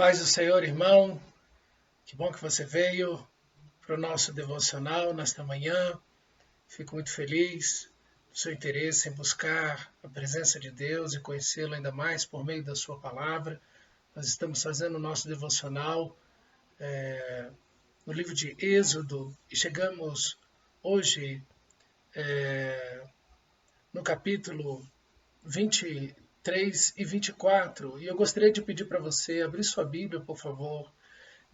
Paz do Senhor, irmão. Que bom que você veio para o nosso devocional nesta manhã. Fico muito feliz do seu interesse em buscar a presença de Deus e conhecê-lo ainda mais por meio da sua palavra. Nós estamos fazendo o nosso devocional no livro de Êxodo e chegamos hoje no capítulo 23 e 24. E eu gostaria de pedir para você abrir sua Bíblia, por favor,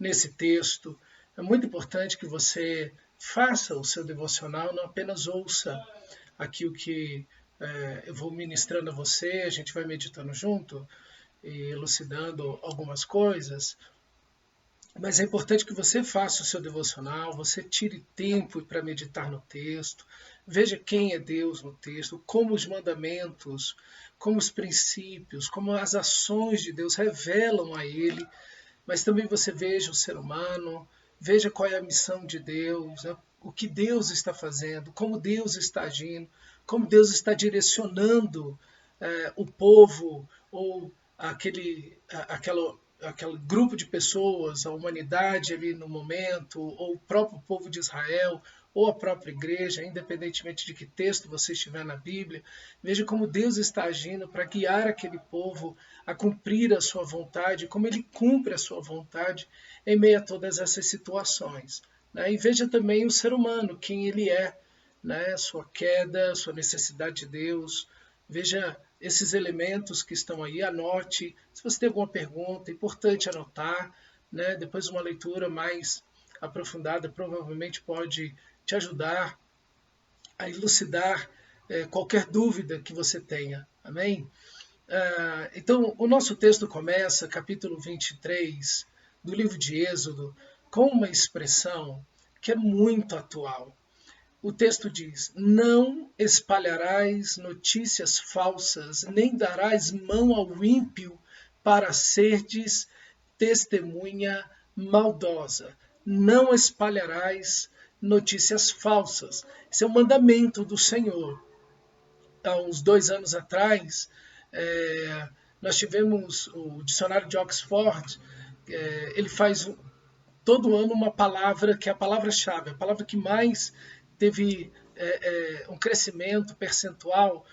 nesse texto. É muito importante que você faça o seu devocional, não apenas ouça aqui o que eu vou ministrando a você, a gente vai meditando junto e elucidando algumas coisas, mas é importante que você faça o seu devocional, você tire tempo para meditar no texto, veja quem é Deus no texto, como os mandamentos, como os princípios, como as ações de Deus revelam a Ele, mas também você veja o ser humano, veja qual é a missão de Deus, né? O que Deus está fazendo, como Deus está agindo, como Deus está direcionando o povo ou aquele grupo de pessoas, a humanidade ali no momento, ou o próprio povo de Israel, ou a própria igreja, independentemente de que texto você estiver na Bíblia, veja como Deus está agindo para guiar aquele povo a cumprir a sua vontade, como ele cumpre a sua vontade em meio a todas essas situações. Né? E veja também o ser humano, quem ele é, né? Sua queda, sua necessidade de Deus. Veja esses elementos que estão aí, anote. Se você tem alguma pergunta, é importante anotar. Né? Depois uma leitura mais aprofundada provavelmente pode te ajudar a elucidar qualquer dúvida que você tenha. Amém? Então, o nosso texto começa, capítulo 23 do livro de Êxodo, com uma expressão que é muito atual. O texto diz: não espalharás notícias falsas, nem darás mão ao ímpio para serdes testemunha maldosa. Não espalharás notícias falsas. Esse é um mandamento do Senhor. Há uns 2 anos atrás, nós tivemos o dicionário de Oxford, ele faz todo ano uma palavra que é a palavra-chave, a palavra que mais teve um crescimento percentual,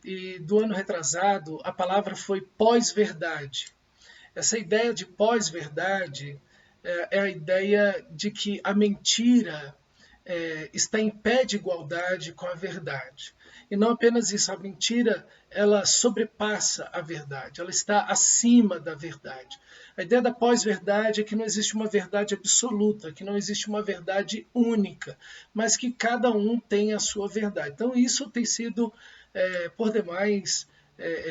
e do ano retrasado a palavra foi pós-verdade. Essa ideia de pós-verdade é a ideia de que a mentira está em pé de igualdade com a verdade. E não apenas isso, a mentira ela sobrepassa a verdade, ela está acima da verdade. A ideia da pós-verdade é que não existe uma verdade absoluta, que não existe uma verdade única, mas que cada um tem a sua verdade. Então isso tem sido por demais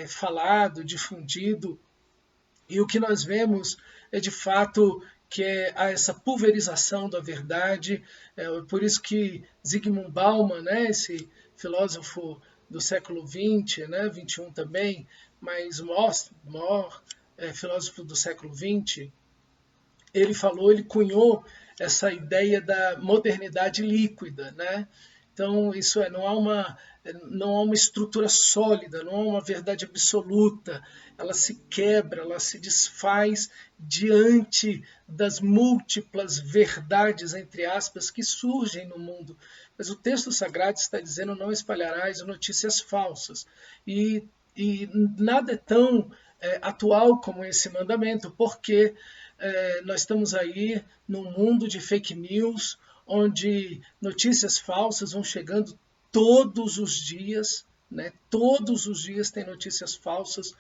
falado, difundido, e o que nós vemos é de fato que há essa pulverização da verdade. Por isso que Zygmunt Bauman, né, esse filósofo do século XX, né, 21 também, mas maior filósofo do século XX, ele cunhou essa ideia da modernidade líquida, né? Então, isso não há uma estrutura sólida, não há uma verdade absoluta. Ela se quebra, ela se desfaz diante das múltiplas verdades, entre aspas, que surgem no mundo. Mas o texto sagrado está dizendo: não espalharás notícias falsas. E nada é tão atual como esse mandamento, porque nós estamos aí num mundo de fake news, onde notícias falsas vão chegando todos os dias, né? Todos os dias tem notícias falsas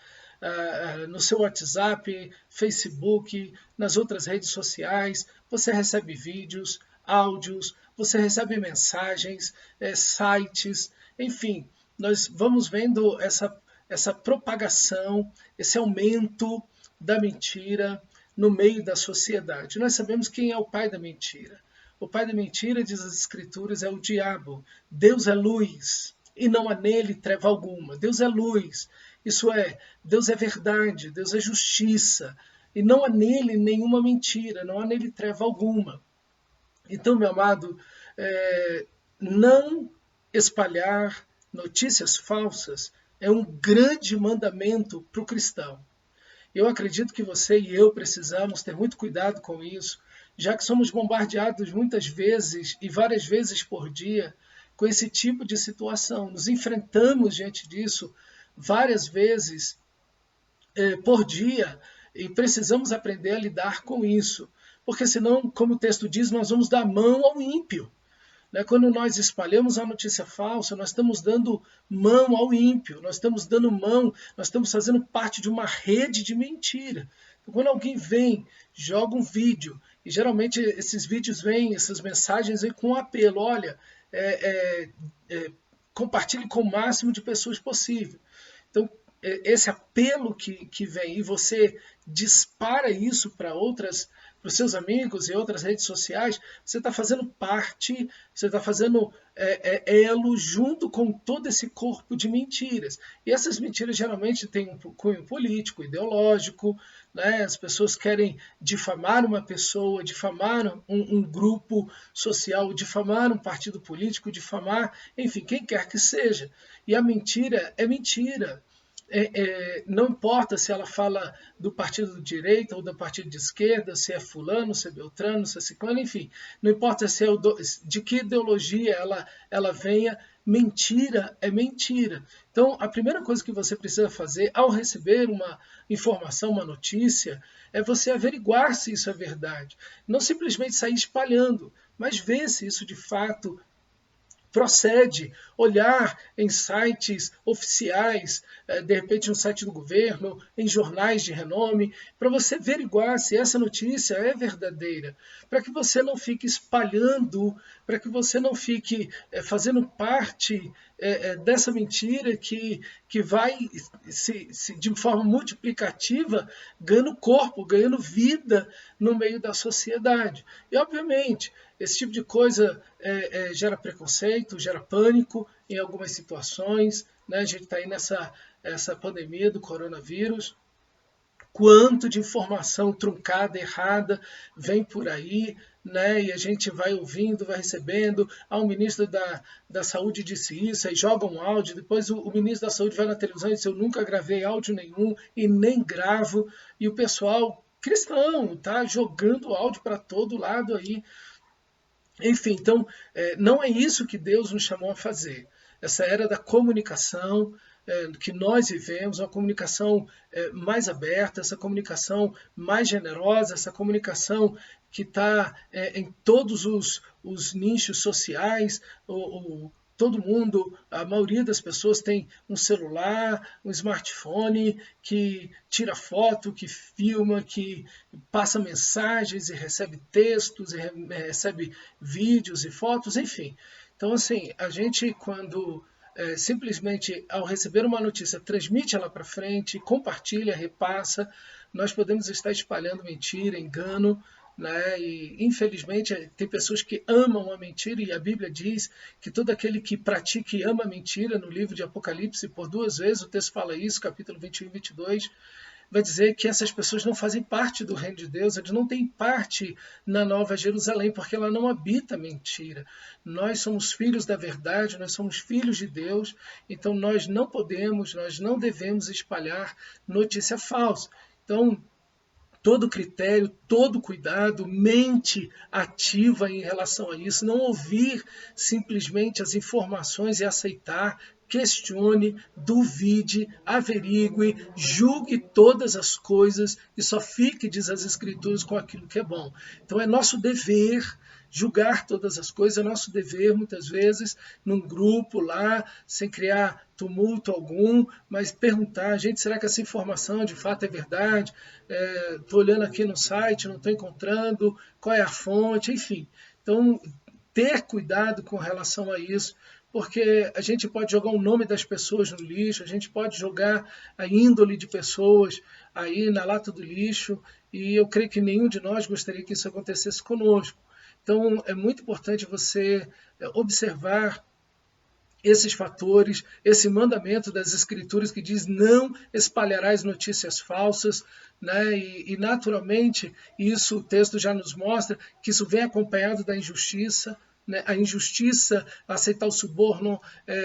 no seu WhatsApp, Facebook, nas outras redes sociais. Você recebe vídeos, áudios, você recebe mensagens, sites, enfim, nós vamos vendo essa propagação, esse aumento da mentira no meio da sociedade. Nós sabemos quem é o pai da mentira. O pai da mentira, diz as Escrituras, é o diabo. Deus é luz e não há nele treva alguma. Deus é luz, isso é, Deus é verdade, Deus é justiça, e não há nele nenhuma mentira, não há nele treva alguma. Então, meu amado, não espalhar notícias falsas é um grande mandamento para o cristão. Eu acredito que você e eu precisamos ter muito cuidado com isso, já que somos bombardeados muitas vezes e várias vezes por dia com esse tipo de situação. Nos enfrentamos diante disso várias vezes por dia e precisamos aprender a lidar com isso, porque senão, como o texto diz, nós vamos dar mão ao ímpio. Quando nós espalhamos a notícia falsa, nós estamos dando mão ao ímpio, nós estamos dando mão, nós estamos fazendo parte de uma rede de mentira. Então, quando alguém vem, joga um vídeo, e geralmente esses vídeos vêm, essas mensagens vêm com um apelo, olha, compartilhe com o máximo de pessoas possível. Então, esse apelo que vem e você dispara isso para os seus amigos e outras redes sociais, você está fazendo parte, você está fazendo elo junto com todo esse corpo de mentiras. E essas mentiras geralmente têm um cunho político, ideológico, né? As pessoas querem difamar uma pessoa, difamar um grupo social, difamar um partido político, difamar, enfim, quem quer que seja. E a mentira é mentira. Não importa se ela fala do partido de direita ou do partido de esquerda, se é fulano, se é beltrano, se é ciclano, enfim. Não importa se de que ideologia ela venha, mentira é mentira. Então, a primeira coisa que você precisa fazer ao receber uma informação, uma notícia, é você averiguar se isso é verdade. Não simplesmente sair espalhando, mas ver se isso de fato procede, olhar em sites oficiais, de repente um site do governo, em jornais de renome, para você averiguar se essa notícia é verdadeira, para que você não fique espalhando, para que você não fique fazendo parte dessa mentira que vai de forma multiplicativa ganhando corpo, ganhando vida no meio da sociedade. E obviamente esse tipo de coisa gera preconceito, gera pânico em algumas situações, né? A gente está aí essa pandemia do coronavírus. Quanto de informação truncada, errada, vem por aí, né? E a gente vai ouvindo, vai recebendo. O ministro da Saúde disse isso, aí joga um áudio, depois o ministro da Saúde vai na televisão e diz, eu nunca gravei áudio nenhum e nem gravo. E o pessoal cristão tá jogando áudio para todo lado aí. Enfim, então, não é isso que Deus nos chamou a fazer. Essa era da comunicação que nós vivemos, uma comunicação mais aberta, essa comunicação mais generosa, essa comunicação que está em todos os nichos sociais, todo mundo, a maioria das pessoas tem um celular, um smartphone que tira foto, que filma, que passa mensagens e recebe textos, e recebe vídeos e fotos, enfim. Então, assim, a gente quando simplesmente ao receber uma notícia transmite ela para frente, compartilha, repassa, nós podemos estar espalhando mentira, engano, né? E infelizmente tem pessoas que amam a mentira e a Bíblia diz que todo aquele que pratica e ama a mentira, no livro de Apocalipse, por 2 vezes o texto fala isso, capítulo 21 e 22, vai dizer que essas pessoas não fazem parte do reino de Deus, eles não têm parte na Nova Jerusalém, porque ela não habita a mentira. Nós somos filhos da verdade, nós somos filhos de Deus, então nós não podemos, nós não devemos espalhar notícia falsa. Então, todo critério, todo cuidado, mente ativa em relação a isso, não ouvir simplesmente as informações e aceitar, questione, duvide, averigue, julgue todas as coisas e só fique, diz as Escrituras, com aquilo que é bom. Então é nosso dever julgar todas as coisas, é nosso dever, muitas vezes, num grupo lá, sem criar tumulto algum, mas perguntar, gente, será que essa informação de fato é verdade? Estou olhando aqui no site, não estou encontrando, qual é a fonte, enfim. Então, ter cuidado com relação a isso, porque a gente pode jogar o nome das pessoas no lixo, a gente pode jogar a índole de pessoas aí na lata do lixo, e eu creio que nenhum de nós gostaria que isso acontecesse conosco. Então, é muito importante você observar esses fatores, esse mandamento das Escrituras que diz não espalharás notícias falsas, né? E naturalmente isso o texto já nos mostra que isso vem acompanhado da injustiça, né, a injustiça, aceitar o suborno,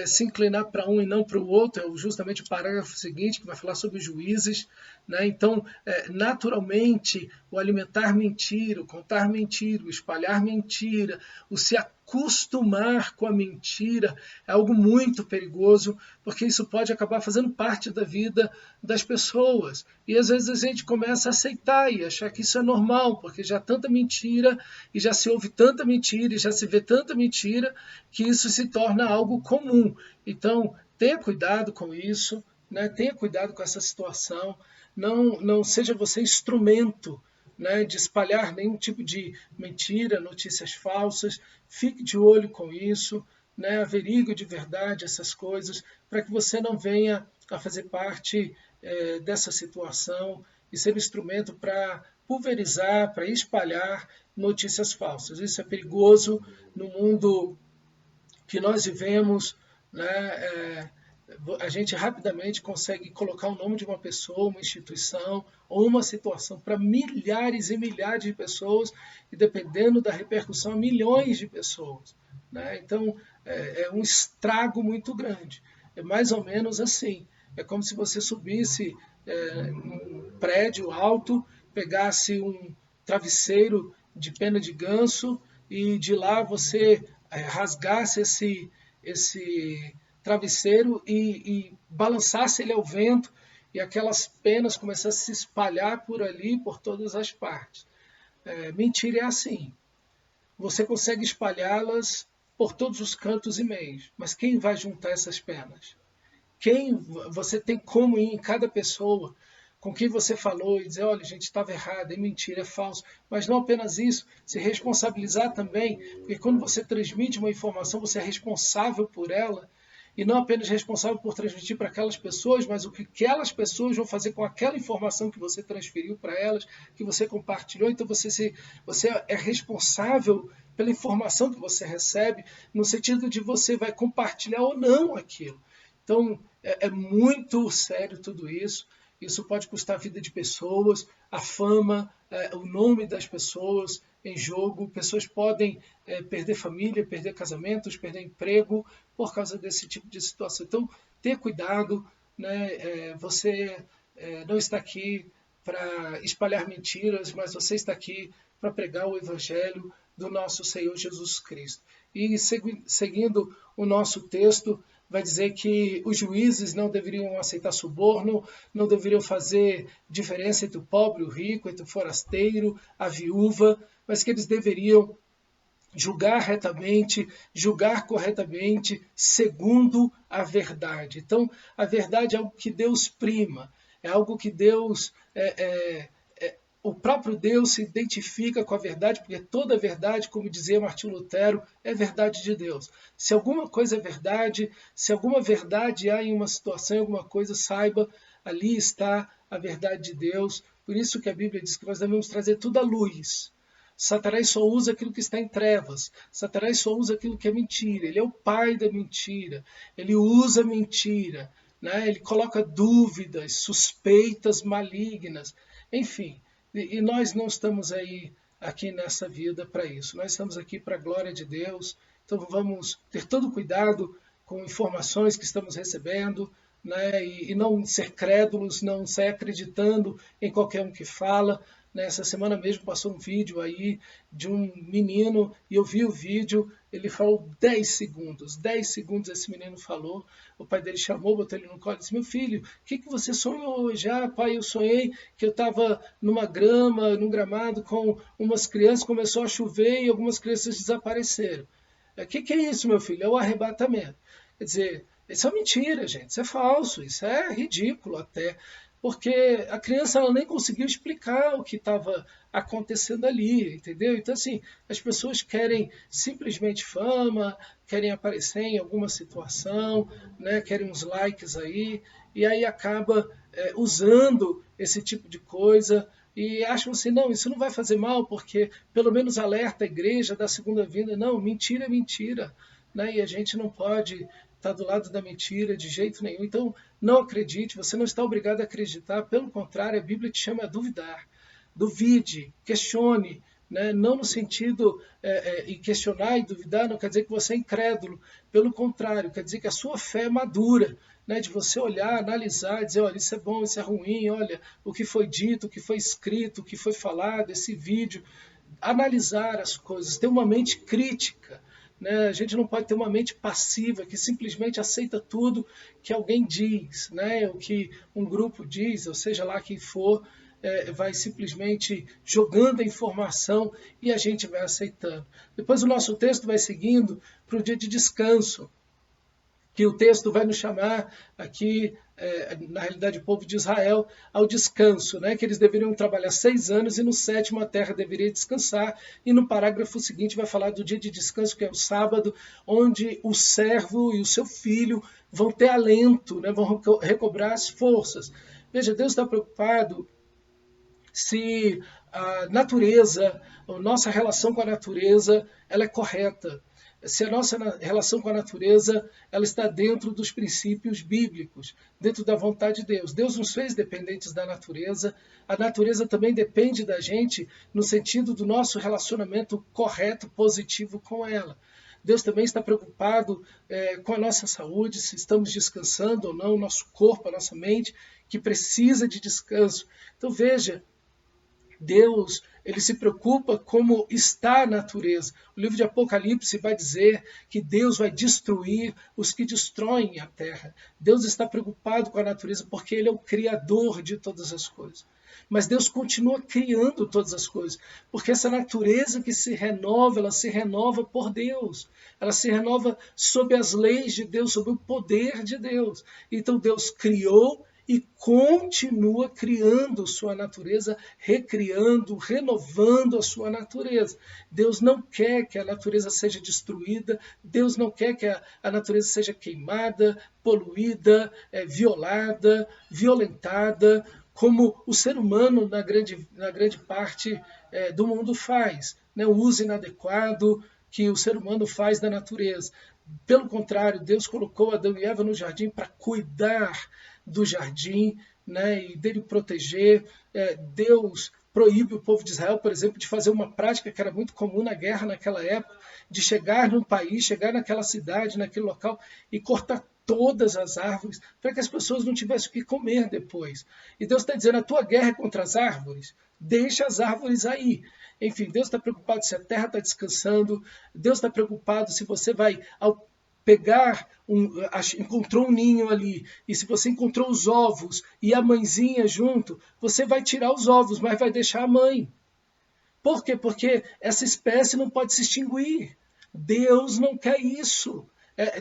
se inclinar para um e não para o outro, é justamente o parágrafo seguinte, que vai falar sobre os juízes. Né? Então, naturalmente, o alimentar mentira, o contar mentira, o espalhar mentira, o se acostumar com a mentira é algo muito perigoso, porque isso pode acabar fazendo parte da vida das pessoas. E às vezes a gente começa a aceitar e achar que isso é normal, porque já há tanta mentira, e já se ouve tanta mentira, e já se vê tanta mentira, que isso se torna algo comum. Então, tenha cuidado com isso, né? Tenha cuidado com essa situação, não seja você instrumento, né, de espalhar nenhum tipo de mentira, notícias falsas. Fique de olho com isso, né, averigue de verdade essas coisas, para que você não venha a fazer parte dessa situação e ser um instrumento para pulverizar, para espalhar notícias falsas. Isso é perigoso no mundo que nós vivemos, né? A gente rapidamente consegue colocar o nome de uma pessoa, uma instituição ou uma situação para milhares e milhares de pessoas e, dependendo da repercussão, milhões de pessoas. Né? Então, é um estrago muito grande. É mais ou menos assim. É como se você subisse num prédio alto, pegasse um travesseiro de pena de ganso e de lá você rasgasse esse travesseiro e balançasse ele ao vento e aquelas penas começassem a se espalhar por ali, por todas as partes. Mentira é assim. Você consegue espalhá-las por todos os cantos e meios, mas quem vai juntar essas penas? Quem você tem como ir em cada pessoa com quem você falou e dizer, olha, gente, estava errado, é mentira, é falso. Mas não apenas isso, se responsabilizar também, porque quando você transmite uma informação, você é responsável por ela, e não apenas responsável por transmitir para aquelas pessoas, mas o que aquelas pessoas vão fazer com aquela informação que você transferiu para elas, que você compartilhou. Então você é responsável pela informação que você recebe, no sentido de você vai compartilhar ou não aquilo. Então, é muito sério tudo isso. Isso pode custar a vida de pessoas, a fama, o nome das pessoas em jogo. Pessoas podem perder família, perder casamentos, perder emprego por causa desse tipo de situação. Então, ter cuidado. Né? Você não está aqui para espalhar mentiras, mas você está aqui para pregar o Evangelho do nosso Senhor Jesus Cristo. E seguindo o nosso texto, vai dizer que os juízes não deveriam aceitar suborno, não deveriam fazer diferença entre o pobre e o rico, entre o forasteiro, a viúva, mas que eles deveriam julgar retamente, julgar corretamente, segundo a verdade. Então, a verdade é algo que Deus prima, é algo que Deus... o próprio Deus se identifica com a verdade, porque toda verdade, como dizia Martinho Lutero, é verdade de Deus. Se alguma coisa é verdade, se alguma verdade há em uma situação, em alguma coisa, saiba, ali está a verdade de Deus. Por isso que a Bíblia diz que nós devemos trazer tudo à luz. Satanás só usa aquilo que está em trevas. Satanás só usa aquilo que é mentira. Ele é o pai da mentira. Ele usa a mentira. Né? Ele coloca dúvidas, suspeitas malignas. Enfim, e nós não estamos aqui nessa vida para isso. Nós estamos aqui para a glória de Deus. Então vamos ter todo cuidado com informações que estamos recebendo, né? E não ser crédulos, não sair acreditando em qualquer um que fala. Nessa semana mesmo passou um vídeo aí de um menino, e eu vi o vídeo, ele falou 10 segundos esse menino falou, o pai dele chamou, botou ele no colo e disse, meu filho, o que você sonhou hoje? Ah, pai, eu sonhei que eu estava numa grama, num gramado com umas crianças, começou a chover e algumas crianças desapareceram. O que é isso, meu filho? É o arrebatamento. Quer dizer, isso é mentira, gente, isso é falso, isso é ridículo até, porque a criança ela nem conseguiu explicar o que estava acontecendo ali, entendeu? Então, assim, as pessoas querem simplesmente fama, querem aparecer em alguma situação, né? Querem uns likes aí, e aí acaba usando esse tipo de coisa e acham assim, não, isso não vai fazer mal, porque pelo menos alerta a igreja da segunda vinda. Não, mentira é mentira, né? E a gente não pode estar do lado da mentira de jeito nenhum. Então, não acredite, você não está obrigado a acreditar, pelo contrário, a Bíblia te chama a duvidar. Duvide, questione, né? Não no sentido e questionar e duvidar, não quer dizer que você é incrédulo, pelo contrário, quer dizer que a sua fé é madura, né? De você olhar, analisar, dizer, olha, isso é bom, isso é ruim, olha, o que foi dito, o que foi escrito, o que foi falado, esse vídeo, analisar as coisas, ter uma mente crítica. Né? A gente não pode ter uma mente passiva que simplesmente aceita tudo que alguém diz, né? O que um grupo diz, ou seja lá quem for, vai simplesmente jogando a informação e a gente vai aceitando. Depois o nosso texto vai seguindo para o dia de descanso, que o texto vai nos chamar aqui, na realidade, o povo de Israel, ao descanso, né? Que eles deveriam trabalhar 6 anos e no 7º a terra deveria descansar. E no parágrafo seguinte vai falar do dia de descanso, que é o sábado, onde o servo e o seu filho vão ter alento, né? Vão recobrar as forças. Veja, Deus está preocupado se a natureza, a nossa relação com a natureza, ela é correta. Se a nossa relação com a natureza ela está dentro dos princípios bíblicos, dentro da vontade de Deus. Deus nos fez dependentes da natureza, a natureza também depende da gente no sentido do nosso relacionamento correto, positivo com ela. Deus também está preocupado com a nossa saúde, se estamos descansando ou não, o nosso corpo, a nossa mente, que precisa de descanso. Então veja, Deus, ele se preocupa como está a natureza. O livro de Apocalipse vai dizer que Deus vai destruir os que destroem a terra. Deus está preocupado com a natureza porque ele é o criador de todas as coisas. Mas Deus continua criando todas as coisas, porque essa natureza que se renova, ela se renova por Deus. Ela se renova sob as leis de Deus, sob o poder de Deus. Então Deus criou e continua criando sua natureza, recriando, renovando a sua natureza. Deus não quer que a natureza seja destruída, Deus não quer que a natureza seja queimada, poluída, violada, violentada, como o ser humano na grande parte do mundo faz, né? O uso inadequado que o ser humano faz da natureza. Pelo contrário, Deus colocou Adão e Eva no jardim para cuidar do jardim, né, e dele proteger. Deus proíbe o povo de Israel, por exemplo, de fazer uma prática que era muito comum na guerra naquela época, de chegar num país, chegar naquela cidade, naquele local e cortar todas as árvores para que as pessoas não tivessem o que comer depois. E Deus está dizendo, a tua guerra é contra as árvores, deixa as árvores aí. Enfim, Deus está preocupado se a terra está descansando, Deus está preocupado se você vai, ao pegar, encontrou um ninho ali, e se você encontrou os ovos e a mãezinha junto, você vai tirar os ovos, mas vai deixar a mãe. Por quê? Porque essa espécie não pode se extinguir. Deus não quer isso.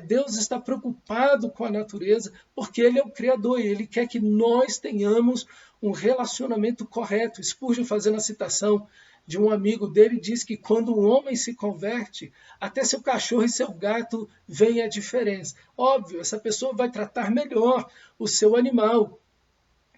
Deus está preocupado com a natureza, porque Ele é o Criador, e Ele quer que nós tenhamos um relacionamento correto. Spurgeon, fazendo a citação de um amigo dele, diz que quando um homem se converte, até seu cachorro e seu gato veem a diferença. Óbvio, essa pessoa vai tratar melhor o seu animal.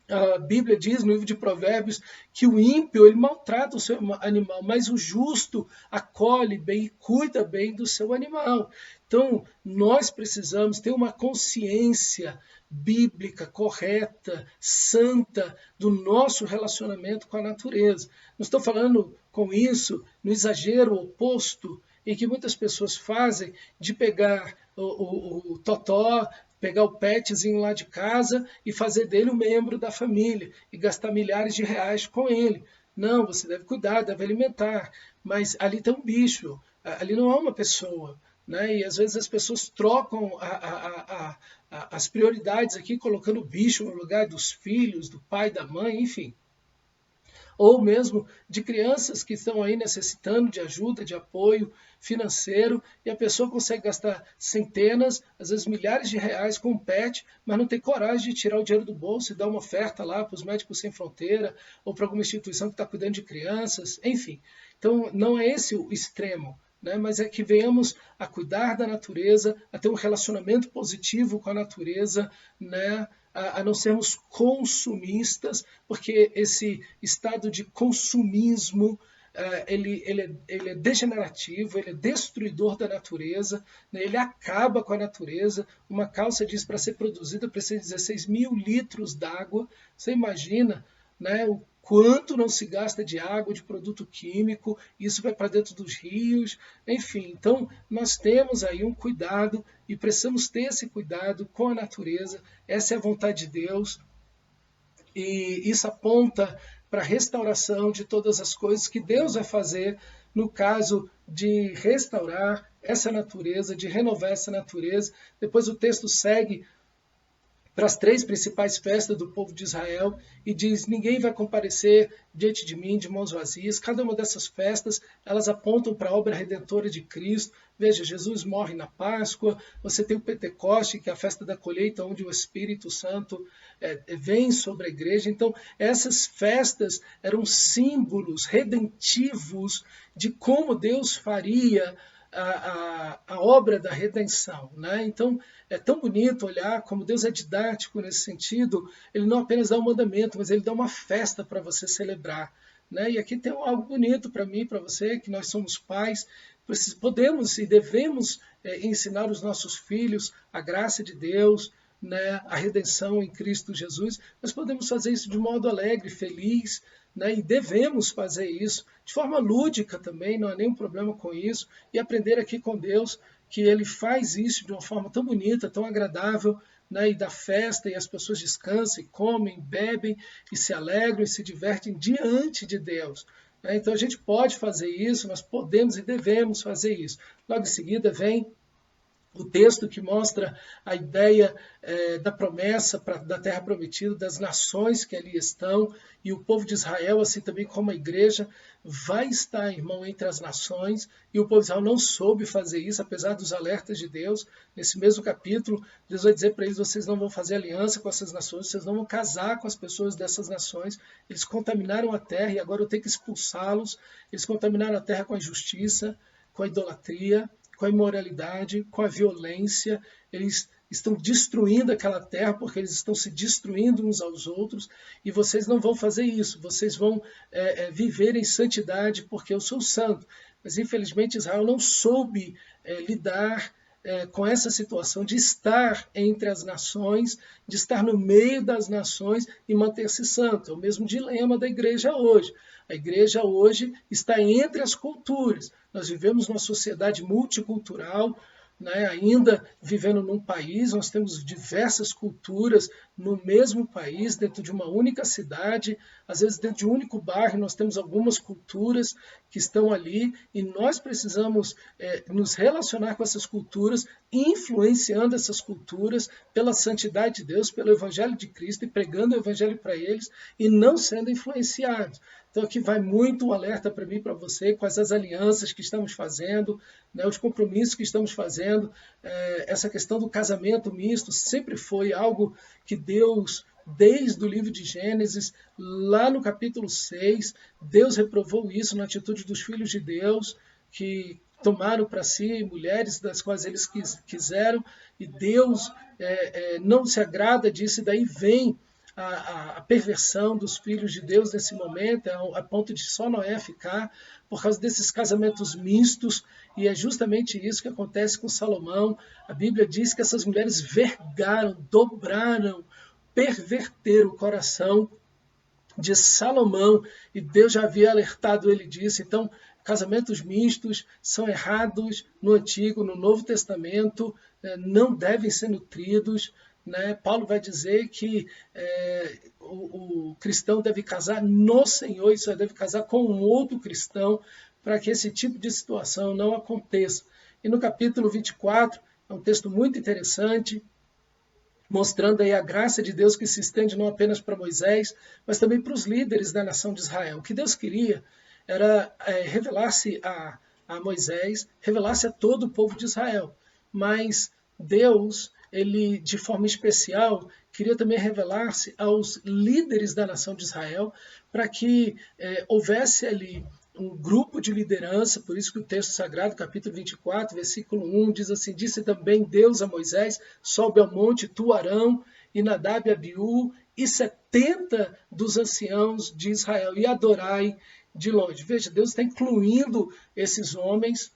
A Bíblia diz no livro de Provérbios que o ímpio ele maltrata o seu animal, mas o justo acolhe bem e cuida bem do seu animal. Então, nós precisamos ter uma consciência bíblica, correta, santa, do nosso relacionamento com a natureza. Não estou falando com isso no exagero oposto em que muitas pessoas fazem de pegar o totó, pegar o petzinho lá de casa e fazer dele um membro da família e gastar milhares de reais com ele. Não, você deve cuidar, deve alimentar, mas ali tem um bicho, ali não é uma pessoa. Né? E às vezes as pessoas trocam as prioridades aqui, colocando o bicho no lugar dos filhos, do pai, da mãe, enfim. Ou mesmo de crianças que estão aí necessitando de ajuda, de apoio financeiro, e a pessoa consegue gastar centenas, às vezes milhares de reais com um pet, mas não tem coragem de tirar o dinheiro do bolso e dar uma oferta lá para os Médicos Sem Fronteira, ou para alguma instituição que está cuidando de crianças, enfim. Então, não é esse o extremo, né? Mas é que venhamos a cuidar da natureza, a ter um relacionamento positivo com a natureza, né? A não sermos consumistas, porque esse estado de consumismo ele é degenerativo, ele é destruidor da natureza, né? Ele acaba com a natureza. Uma calça diz para ser produzida precisa de 16 mil litros d'água. Você imagina, né, quanto não se gasta de água, de produto químico, isso vai para dentro dos rios, enfim. Então, nós temos aí um cuidado e precisamos ter esse cuidado com a natureza. Essa é a vontade de Deus e isso aponta para a restauração de todas as coisas que Deus vai fazer no caso de restaurar essa natureza, de renovar essa natureza. Depois o texto segue para as 3 principais festas do povo de Israel e diz: ninguém vai comparecer diante de mim de mãos vazias. Cada uma dessas festas, elas apontam para a obra redentora de Cristo. Veja, Jesus morre na Páscoa, você tem o Pentecoste, que é a festa da colheita, onde o Espírito Santo vem sobre a igreja. Então, essas festas eram símbolos redentivos de como Deus faria a obra da redenção. Né? Então, é tão bonito olhar como Deus é didático nesse sentido. Ele não apenas dá um mandamento, mas ele dá uma festa para você celebrar. Né? E aqui tem algo bonito para mim, para você, que nós somos pais, podemos e devemos ensinar os nossos filhos a graça de Deus, né, a redenção em Cristo Jesus. Nós podemos fazer isso de modo alegre, feliz, né, e devemos fazer isso de forma lúdica também, não há nenhum problema com isso, e aprender aqui com Deus que Ele faz isso de uma forma tão bonita, tão agradável, né, e dá festa, e as pessoas descansam, e comem, bebem, e se alegram, e se divertem diante de Deus. Então a gente pode fazer isso, nós podemos e devemos fazer isso. Logo em seguida vem o texto que mostra a ideia da promessa da terra prometida, das nações que ali estão, e o povo de Israel, assim também como a igreja, vai estar, irmão, entre as nações, e o povo de Israel não soube fazer isso, apesar dos alertas de Deus. Nesse mesmo capítulo, Deus vai dizer para eles: vocês não vão fazer aliança com essas nações, vocês não vão casar com as pessoas dessas nações, eles contaminaram a terra e agora eu tenho que expulsá-los. Eles contaminaram a terra com a injustiça, com a idolatria, com a imoralidade, com a violência. Eles estão destruindo aquela terra porque eles estão se destruindo uns aos outros, e vocês não vão fazer isso, vocês vão viver em santidade porque eu sou santo. Mas infelizmente Israel não soube lidar com essa situação de estar entre as nações, de estar no meio das nações e manter-se santo. É o mesmo dilema da igreja hoje. A igreja hoje está entre as culturas. Nós vivemos numa sociedade multicultural, né? Ainda vivendo num país, nós temos diversas culturas no mesmo país, dentro de uma única cidade, às vezes dentro de um único bairro, nós temos algumas culturas que estão ali, e nós precisamos nos relacionar com essas culturas, influenciando essas culturas pela santidade de Deus, pelo Evangelho de Cristo, e pregando o Evangelho para eles, e não sendo influenciados. Então aqui vai muito um alerta para mim e para você, quais as alianças que estamos fazendo, né, os compromissos que estamos fazendo. Essa questão do casamento misto sempre foi algo que Deus, desde o livro de Gênesis, lá no capítulo 6, Deus reprovou isso na atitude dos filhos de Deus, que tomaram para si mulheres das quais eles quiseram, e Deus não se agrada disso, e daí vem a perversão dos filhos de Deus nesse momento, a ponto de só Noé ficar, por causa desses casamentos mistos, e é justamente isso que acontece com Salomão. A Bíblia diz que essas mulheres vergaram, dobraram, perverteram o coração de Salomão, e Deus já havia alertado ele disso. Então, casamentos mistos são errados no Antigo, no Novo Testamento, não devem ser nutridos. Né? Paulo vai dizer que o cristão deve casar no Senhor, e só deve casar com um outro cristão, para que esse tipo de situação não aconteça. E no capítulo 24, é um texto muito interessante, mostrando aí a graça de Deus que se estende não apenas para Moisés, mas também para os líderes da nação de Israel. O que Deus queria era revelar-se a Moisés, revelar-se a todo o povo de Israel. Mas Deus, ele, de forma especial, queria também revelar-se aos líderes da nação de Israel, para que houvesse ali um grupo de liderança. Por isso que o texto sagrado, capítulo 24, versículo 1, diz assim: disse também Deus a Moisés: sobe ao monte tu, Arão, e Nadab e Abiú, e 70 dos anciãos de Israel, e adorai de longe. Veja, Deus está incluindo esses homens,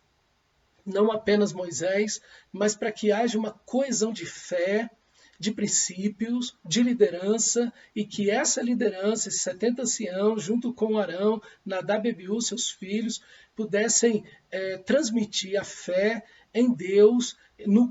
não apenas Moisés, mas para que haja uma coesão de fé, de princípios, de liderança, e que essa liderança, esses 70 anciãos, junto com Arão, Nadab e Abiú, seus filhos, pudessem transmitir a fé em Deus,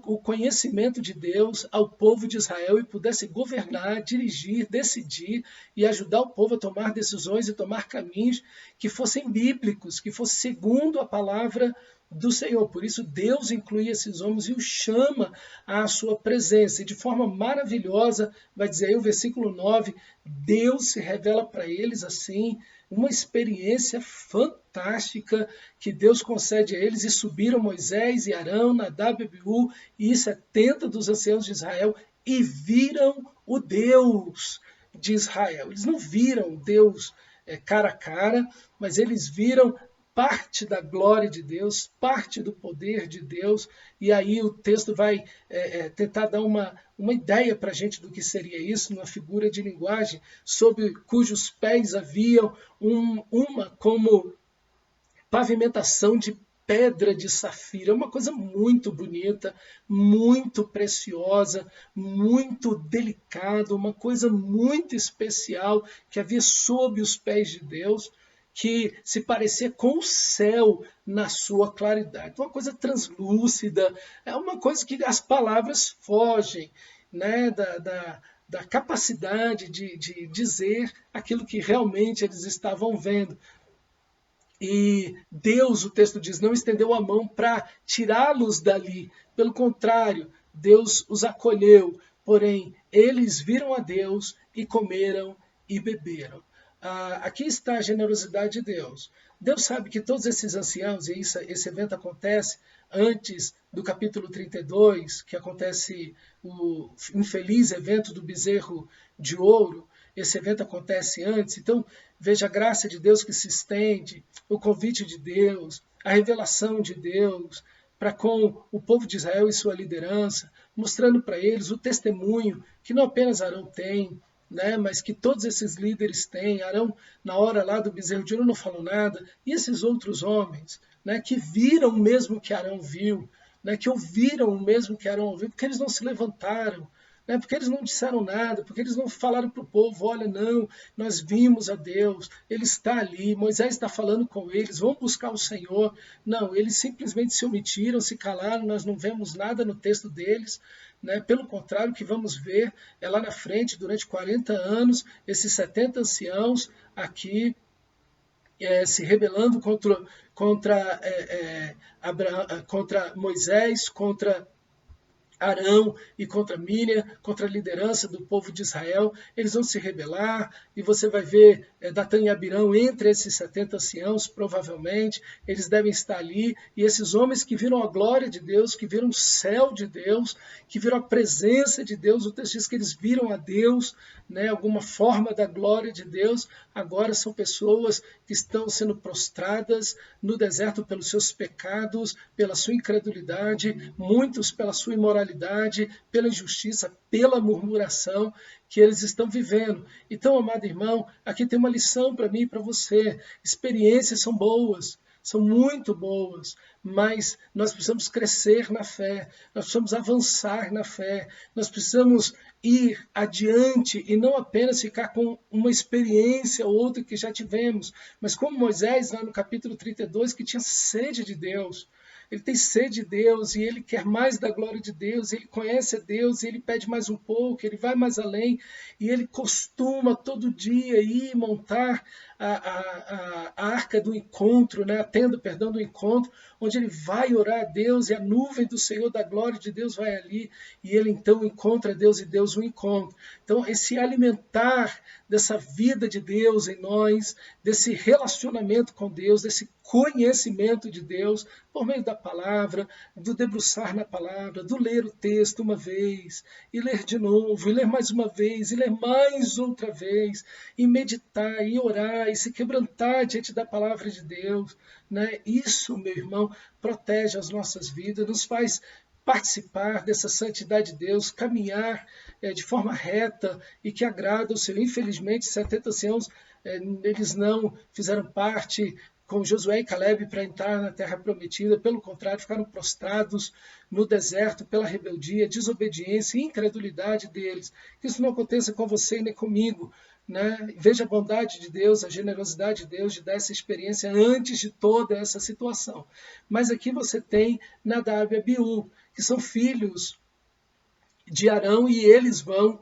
o conhecimento de Deus ao povo de Israel, e pudesse governar, dirigir, decidir e ajudar o povo a tomar decisões e tomar caminhos que fossem bíblicos, que fossem segundo a palavra do Senhor. Por isso Deus inclui esses homens e os chama à sua presença. E de forma maravilhosa, vai dizer aí o versículo 9, Deus se revela para eles assim, uma experiência fantástica que Deus concede a eles. E subiram Moisés e Arão, Nadab e Abiú e 70 dos anciãos de Israel e viram o Deus de Israel. Eles não viram Deus cara a cara, mas eles viram parte da glória de Deus, parte do poder de Deus, e aí o texto vai tentar dar uma ideia para a gente do que seria isso, numa figura de linguagem, sob cujos pés haviam uma como pavimentação de pedra de safira, uma coisa muito bonita, muito preciosa, muito delicada, uma coisa muito especial que havia sob os pés de Deus, que se parecia com o céu na sua claridade. Uma coisa translúcida, é uma coisa que as palavras fogem, né, da capacidade de dizer aquilo que realmente eles estavam vendo. E Deus, o texto diz, não estendeu a mão para tirá-los dali. Pelo contrário, Deus os acolheu. Porém, eles viram a Deus e comeram e beberam. Aqui está a generosidade de Deus. Deus sabe que todos esses anciãos, e esse evento acontece antes do capítulo 32, que acontece o infeliz evento do bezerro de ouro. Esse evento acontece antes. Então, veja a graça de Deus que se estende, o convite de Deus, a revelação de Deus para com o povo de Israel e sua liderança, mostrando para eles o testemunho que não apenas Arão tem, né, mas que todos esses líderes têm. Arão, na hora lá do bezerro de ouro, não falou nada. E esses outros homens, né, que viram o mesmo que Arão viu, né, que ouviram o mesmo que Arão ouviu, porque eles não se levantaram, né, porque eles não disseram nada, porque eles não falaram para o povo, olha, não, nós vimos a Deus, Ele está ali, Moisés está falando com eles, vão buscar o Senhor. Não, eles simplesmente se omitiram, se calaram, nós não vemos nada no texto deles. Né? Pelo contrário, o que vamos ver é lá na frente, durante 40 anos, esses 70 anciãos aqui se rebelando contra Moisés, contra Arão e contra Miriam, contra a liderança do povo de Israel. Eles vão se rebelar e você vai ver Datã e Abirão entre esses 70 anciãos, provavelmente. Eles devem estar ali. E esses homens que viram a glória de Deus, que viram o céu de Deus, que viram a presença de Deus, o texto diz que eles viram a Deus, né, alguma forma da glória de Deus, agora são pessoas que estão sendo prostradas no deserto pelos seus pecados, pela sua incredulidade, muitos pela sua imoralidade, pela injustiça, pela murmuração que eles estão vivendo. Então, amado irmão, aqui tem uma lição para mim e para você. Experiências são boas, são muito boas, mas nós precisamos crescer na fé, nós precisamos avançar na fé, nós precisamos ir adiante e não apenas ficar com uma experiência ou outra que já tivemos, mas como Moisés, lá no capítulo 32, que tinha sede de Deus. Ele tem sede de Deus e ele quer mais da glória de Deus, ele conhece a Deus e ele pede mais um pouco, ele vai mais além e ele costuma todo dia ir montar a arca do encontro, né? A tenda, perdão, do encontro, onde ele vai orar a Deus e a nuvem do Senhor da glória de Deus vai ali e ele então encontra Deus e Deus o encontra. Então esse alimentar dessa vida de Deus em nós, desse relacionamento com Deus, desse conhecimento de Deus, por meio da palavra, do debruçar na palavra, do ler o texto uma vez, e ler de novo, e ler mais uma vez, e ler mais outra vez, e meditar, e orar, e se quebrantar diante da palavra de Deus. Né? Isso, meu irmão, protege as nossas vidas, nos faz participar dessa santidade de Deus, caminhar de forma reta e que agrada o Senhor. Infelizmente, 70 anciãos, eles não fizeram parte com Josué e Caleb para entrar na terra prometida. Pelo contrário, ficaram prostrados no deserto pela rebeldia, desobediência e incredulidade deles. Que isso não aconteça com você nem comigo. Né? Veja a bondade de Deus, a generosidade de Deus de dar essa experiência antes de toda essa situação. Mas aqui você tem Nadab e Abiú, que são filhos de Arão, e eles vão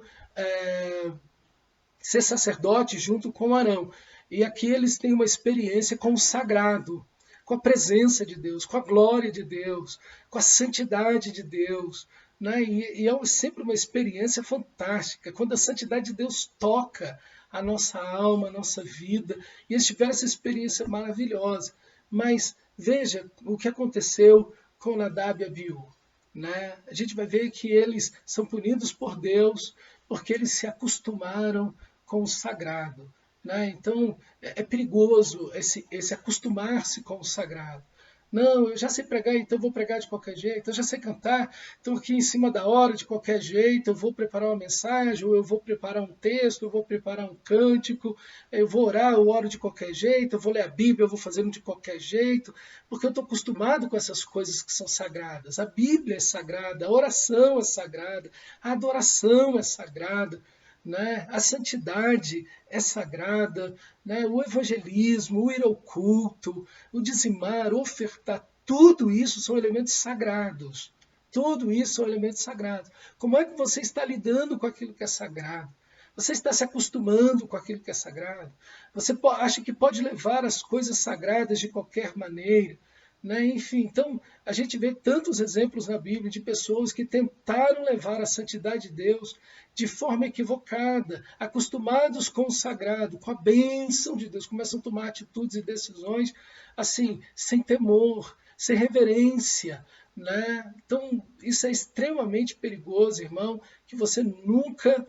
ser sacerdotes junto com Arão. E aqui eles têm uma experiência com o sagrado, com a presença de Deus, com a glória de Deus, com a santidade de Deus. Né? E é sempre uma experiência fantástica, quando a santidade de Deus toca a nossa alma, a nossa vida, e eles tiveram essa experiência maravilhosa. Mas veja o que aconteceu com Nadab e Abiú. Né? A gente vai ver que eles são punidos por Deus porque eles se acostumaram com o sagrado. Né? Então é perigoso esse acostumar-se com o sagrado. Não, eu já sei pregar, então eu vou pregar de qualquer jeito. Eu já sei cantar, então aqui em cima da hora, de qualquer jeito, eu vou preparar uma mensagem, ou eu vou preparar um texto, eu vou preparar um cântico, eu vou orar, eu oro de qualquer jeito, eu vou ler a Bíblia, eu vou fazendo de qualquer jeito, porque eu estou acostumado com essas coisas que são sagradas. A Bíblia é sagrada, a oração é sagrada, a adoração é sagrada. Né? A santidade é sagrada, né? O evangelismo, o ir ao culto, o dizimar, o ofertar, tudo isso são elementos sagrados. Tudo isso são elementos sagrados. Como é que você está lidando com aquilo que é sagrado? Você está se acostumando com aquilo que é sagrado? Você acha que pode levar as coisas sagradas de qualquer maneira? Né? Enfim, então a gente vê tantos exemplos na Bíblia de pessoas que tentaram levar a santidade de Deus de forma equivocada, acostumados com o sagrado, com a bênção de Deus, começam a tomar atitudes e decisões assim, sem temor, sem reverência. Né? Então isso é extremamente perigoso, irmão, que você nunca,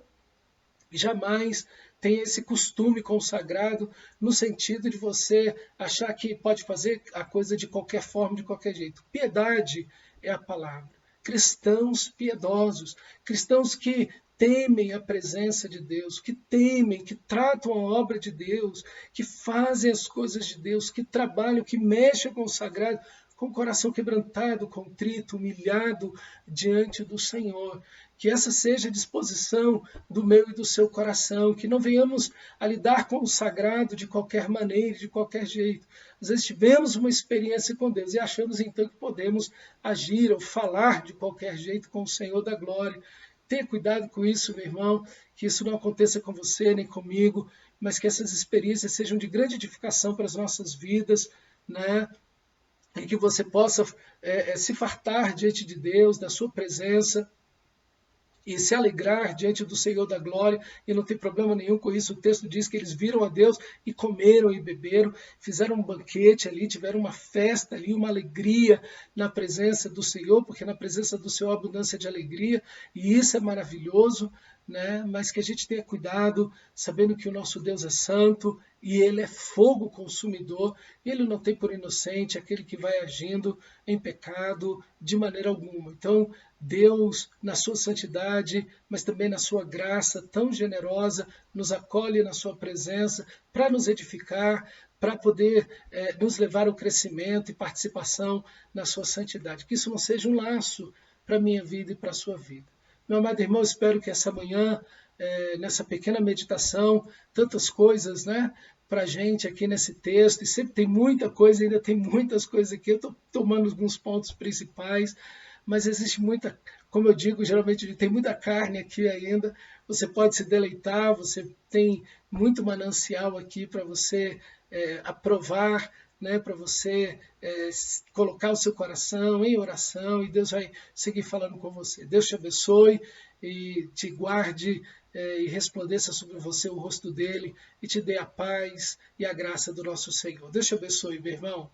jamais tem esse costume consagrado no sentido de você achar que pode fazer a coisa de qualquer forma, de qualquer jeito. Piedade é a palavra. Cristãos piedosos, cristãos que temem a presença de Deus, que temem, que tratam a obra de Deus, que fazem as coisas de Deus, que trabalham, que mexem com o sagrado, com o coração quebrantado, contrito, humilhado diante do Senhor. Que essa seja a disposição do meu e do seu coração, que não venhamos a lidar com o sagrado de qualquer maneira, de qualquer jeito. Às vezes tivemos uma experiência com Deus e achamos então que podemos agir ou falar de qualquer jeito com o Senhor da glória. Tenha cuidado com isso, meu irmão, que isso não aconteça com você nem comigo, mas que essas experiências sejam de grande edificação para as nossas vidas, né? E que você possa se fartar diante de Deus, da sua presença, e se alegrar diante do Senhor da glória, e não tem problema nenhum com isso. O texto diz que eles viram a Deus e comeram e beberam, fizeram um banquete ali, tiveram uma festa ali, uma alegria na presença do Senhor, porque na presença do Senhor há abundância de alegria, e isso é maravilhoso, né? Mas que a gente tenha cuidado, sabendo que o nosso Deus é santo, e Ele é fogo consumidor, e Ele não tem por inocente aquele que vai agindo em pecado de maneira alguma. Então, Deus, na sua santidade, mas também na sua graça tão generosa, nos acolhe na sua presença para nos edificar, para poder nos levar ao crescimento e participação na sua santidade. Que isso não seja um laço para a minha vida e para a sua vida. Meu amado irmão, espero que essa manhã, nessa pequena meditação, tantas coisas, né, para a gente aqui nesse texto, e sempre tem muita coisa, ainda tem muitas coisas aqui, eu estou tomando alguns pontos principais, mas existe muita, como eu digo, geralmente tem muita carne aqui ainda, você pode se deleitar, você tem muito manancial aqui para você aprovar, né, para você colocar o seu coração em oração, e Deus vai seguir falando com você. Deus te abençoe e te guarde e resplandeça sobre você o rosto dele e te dê a paz e a graça do nosso Senhor. Deus te abençoe, meu irmão.